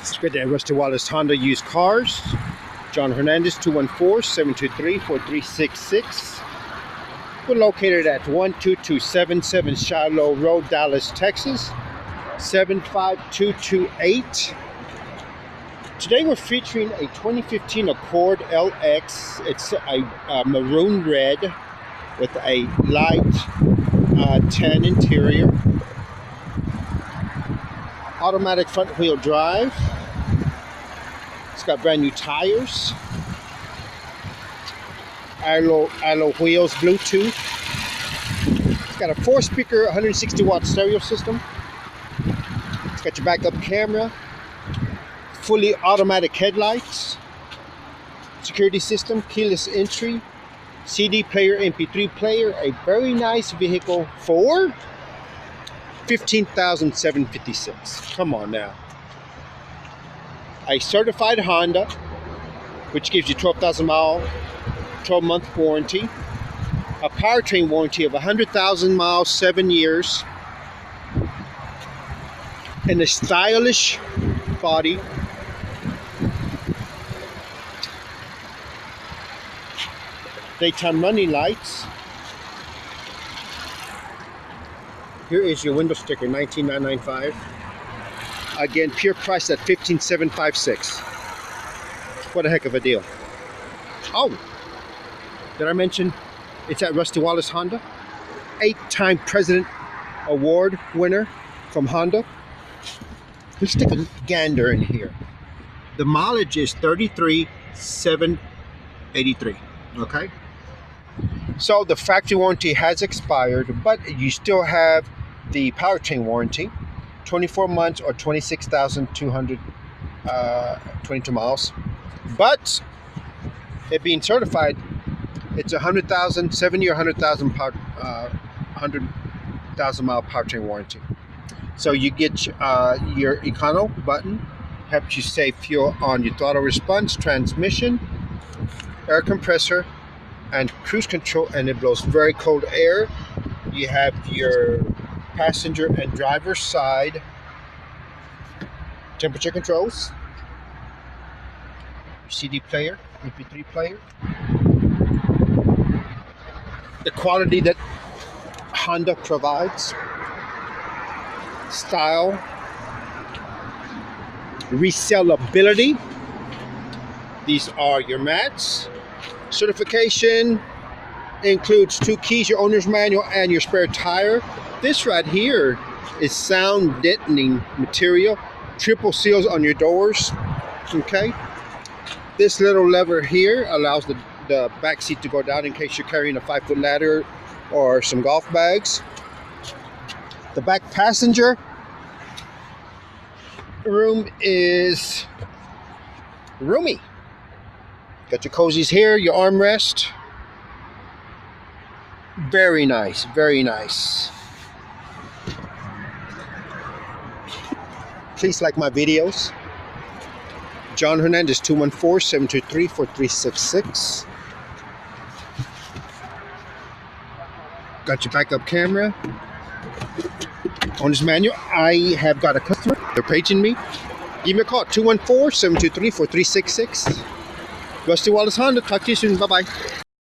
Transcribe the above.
Let's get that Rusty Wallis Honda used cars. John Hernandez, 214-723-4366. We're located at 12277 Shiloh Road, Dallas, Texas, 75228. Today we're featuring a 2015 Accord LX. It's a maroon red with a light tan interior. Automatic front wheel drive. It's got brand new tires. Alloy wheels, Bluetooth. It's got a 4-speaker, 160 watt stereo system. It's got your backup camera. Fully automatic headlights. Security system, keyless entry. CD player, MP3 player. A very nice vehicle for $15,756. Come on now. A certified Honda, which gives you 12,000 mile, 12-month warranty. A powertrain warranty of 100,000 miles, 7 years. And a stylish body. Daytime running lights. Here is your window sticker, $19,995. Again, pure price at $15,756. What a heck of a deal. Oh, did I mention it's at Rusty Wallis Honda? 8-time President Award winner from Honda. Let's take a gander in here. The mileage is 33,783. Okay. So the factory warranty has expired, but you still have the powertrain warranty, 24 months or 26,222 miles. But it being certified, it's 100,000, 7-year, 100,000 mile powertrain warranty. So you get your Econo button, helps you save fuel on your throttle response, transmission, air compressor, and cruise control, and it blows very cold air. You have your passenger and driver side temperature controls, your CD player, MP3 player. The quality that Honda provides, style, resellability. These are your mats. Certification includes 2 keys, your owner's manual, and your spare tire. This right here is sound deadening material, triple seals on your doors. Okay. This little lever here allows the back seat to go down in case you're carrying a 5-foot ladder or some golf bags. The back passenger room is roomy. Got your cozies here, your armrest. Very nice, very nice. Please like my videos. John Hernandez, 214-723-4366. Got your backup camera. On this manual, I have got a customer. They're paging me. Give me a call, 214-723-4366. Rusty Wallis Honda. Talk to you soon. Bye-bye.